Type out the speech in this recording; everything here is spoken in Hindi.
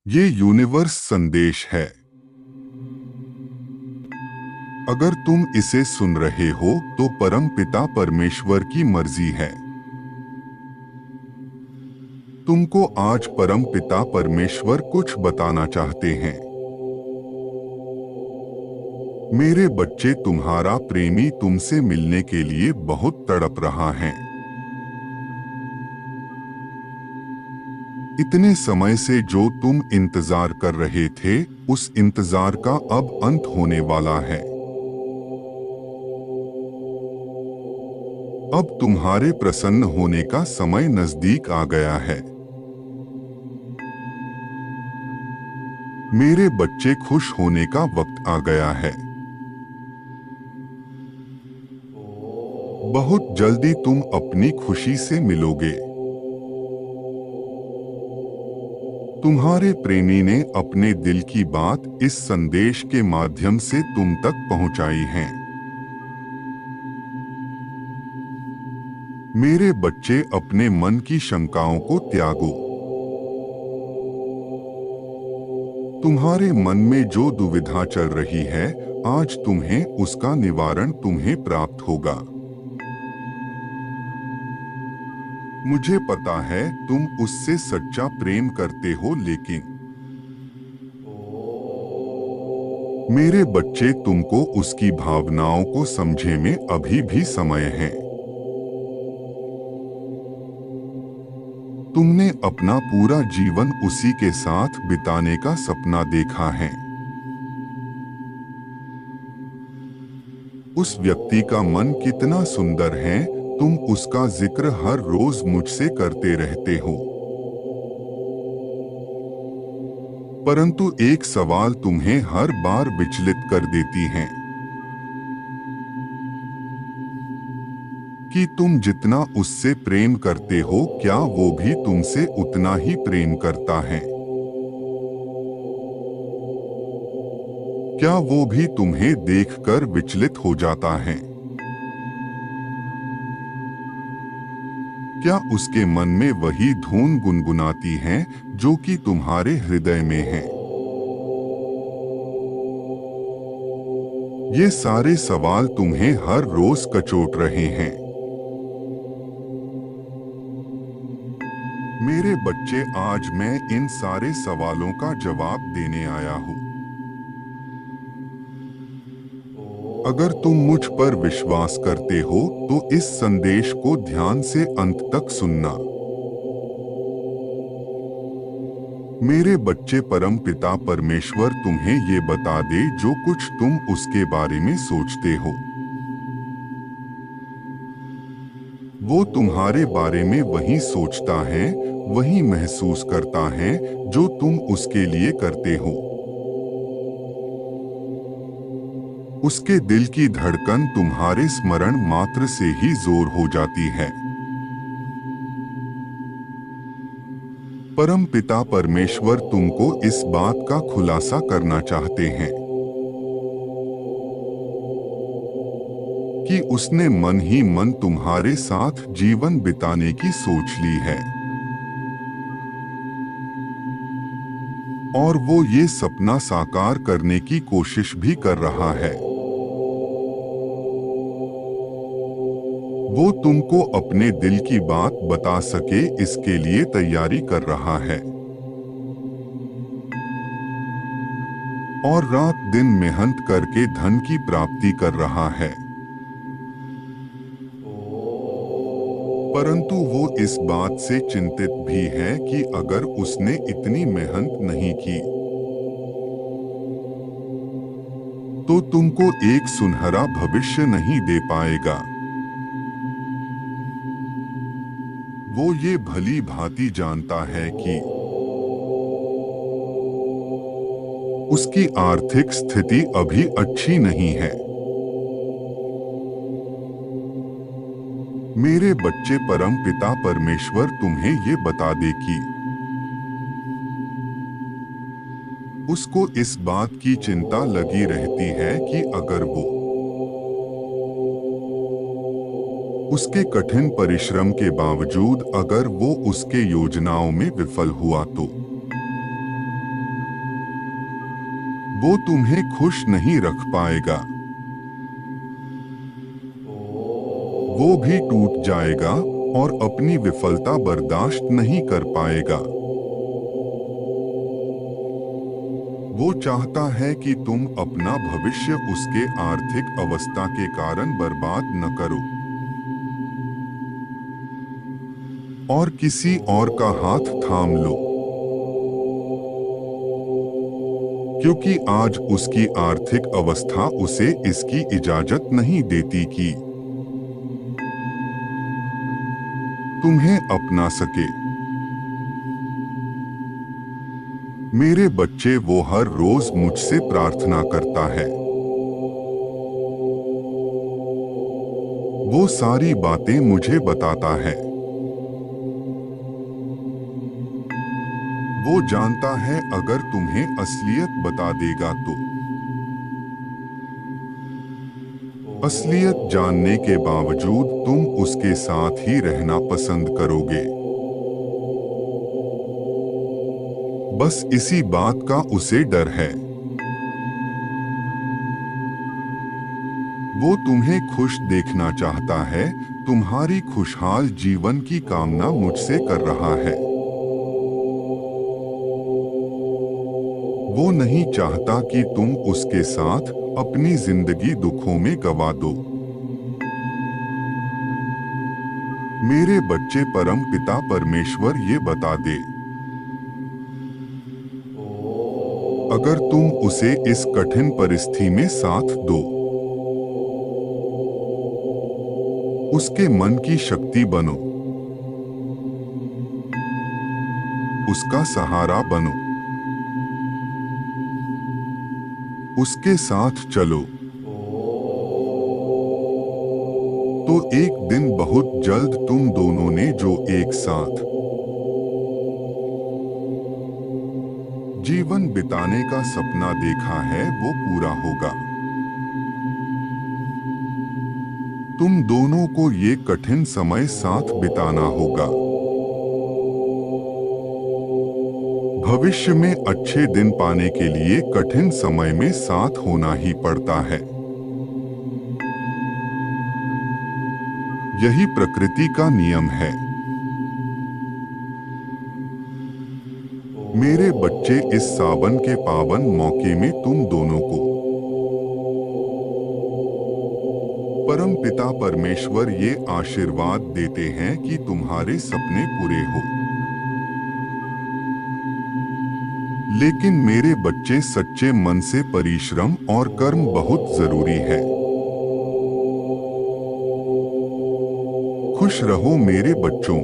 ये यूनिवर्स संदेश है। अगर तुम इसे सुन रहे हो तो परम पिता परमेश्वर की मर्जी है। तुमको आज परम पिता परमेश्वर कुछ बताना चाहते हैं। मेरे बच्चे, तुम्हारा प्रेमी तुमसे मिलने के लिए बहुत तड़प रहा है। इतने समय से जो तुम इंतजार कर रहे थे, उस इंतजार का अब अंत होने वाला है। अब तुम्हारे प्रसन्न होने का समय नजदीक आ गया है। मेरे बच्चे, खुश होने का वक्त आ गया है। बहुत जल्दी तुम अपनी खुशी से मिलोगे। तुम्हारे प्रेमी ने अपने दिल की बात इस संदेश के माध्यम से तुम तक पहुंचाई है। मेरे बच्चे, अपने मन की शंकाओं को त्यागो। तुम्हारे मन में जो दुविधा चल रही है, आज तुम्हें उसका निवारण तुम्हें प्राप्त होगा। मुझे पता है तुम उससे सच्चा प्रेम करते हो, लेकिन मेरे बच्चे, तुमको उसकी भावनाओं को समझने में अभी भी समय है। तुमने अपना पूरा जीवन उसी के साथ बिताने का सपना देखा है। उस व्यक्ति का मन कितना सुंदर है, तुम उसका जिक्र हर रोज मुझसे करते रहते हो। परंतु एक सवाल तुम्हें हर बार विचलित कर देती है कि तुम जितना उससे प्रेम करते हो, क्या वो भी तुमसे उतना ही प्रेम करता है? क्या वो भी तुम्हें देखकर विचलित हो जाता है? क्या उसके मन में वही धुन गुनगुनाती है जो कि तुम्हारे हृदय में है? ये सारे सवाल तुम्हें हर रोज कचोट रहे हैं। मेरे बच्चे, आज मैं इन सारे सवालों का जवाब देने आया हूँ। अगर तुम मुझ पर विश्वास करते हो तो इस संदेश को ध्यान से अंत तक सुनना। मेरे बच्चे, परम पिता परमेश्वर तुम्हें ये बता दे जो कुछ तुम उसके बारे में सोचते हो। वो तुम्हारे बारे में वही सोचता है, वही महसूस करता है जो तुम उसके लिए करते हो। उसके दिल की धड़कन तुम्हारे स्मरण मात्र से ही जोर हो जाती है। परम पिता परमेश्वर तुमको इस बात का खुलासा करना चाहते हैं कि उसने मन ही मन तुम्हारे साथ जीवन बिताने की सोच ली है। और वो ये सपना साकार करने की कोशिश भी कर रहा है। वो तुमको अपने दिल की बात बता सके, इसके लिए तैयारी कर रहा है और रात दिन मेहनत करके धन की प्राप्ति कर रहा है। परंतु वो इस बात से चिंतित भी है कि अगर उसने इतनी मेहनत नहीं की तो तुमको एक सुनहरा भविष्य नहीं दे पाएगा। वो ये भली भांति जानता है कि उसकी आर्थिक स्थिति अभी अच्छी नहीं है। मेरे बच्चे, परम पिता परमेश्वर तुम्हें ये बता दे कि उसको इस बात की चिंता लगी रहती है कि अगर वो उसके कठिन परिश्रम के बावजूद अगर वो उसके योजनाओं में विफल हुआ तो वो तुम्हें खुश नहीं रख पाएगा। वो भी टूट जाएगा और अपनी विफलता बर्दाश्त नहीं कर पाएगा। वो चाहता है कि तुम अपना भविष्य उसके आर्थिक अवस्था के कारण बर्बाद न करो और किसी और का हाथ थाम लो, क्योंकि आज उसकी आर्थिक अवस्था उसे इसकी इजाजत नहीं देती कि तुम्हें अपना सके। मेरे बच्चे, वो हर रोज मुझसे प्रार्थना करता है। वो सारी बातें मुझे बताता है। वो जानता है अगर तुम्हें असलियत बता देगा तो असलियत जानने के बावजूद तुम उसके साथ ही रहना पसंद करोगे। बस इसी बात का उसे डर है। वो तुम्हें खुश देखना चाहता है, तुम्हारी खुशहाल जीवन की कामना मुझसे कर रहा है। वो नहीं चाहता कि तुम उसके साथ अपनी जिंदगी दुखों में गवा दो। मेरे बच्चे, परम पिता परमेश्वर ये बता दे, अगर तुम उसे इस कठिन परिस्थिति में साथ दो, उसके मन की शक्ति बनो, उसका सहारा बनो, उसके साथ चलो, तो एक दिन बहुत जल्द तुम दोनों ने जो एक साथ जीवन बिताने का सपना देखा है वो पूरा होगा। तुम दोनों को ये कठिन समय साथ बिताना होगा। भविष्य में अच्छे दिन पाने के लिए कठिन समय में साथ होना ही पड़ता है। यही प्रकृति का नियम है। मेरे बच्चे, इस सावन के पावन मौके में तुम दोनों को परम पिता परमेश्वर ये आशीर्वाद देते हैं कि तुम्हारे सपने पूरे हो। लेकिन मेरे बच्चे, सच्चे मन से परिश्रम और कर्म बहुत जरूरी है। खुश रहो मेरे बच्चों।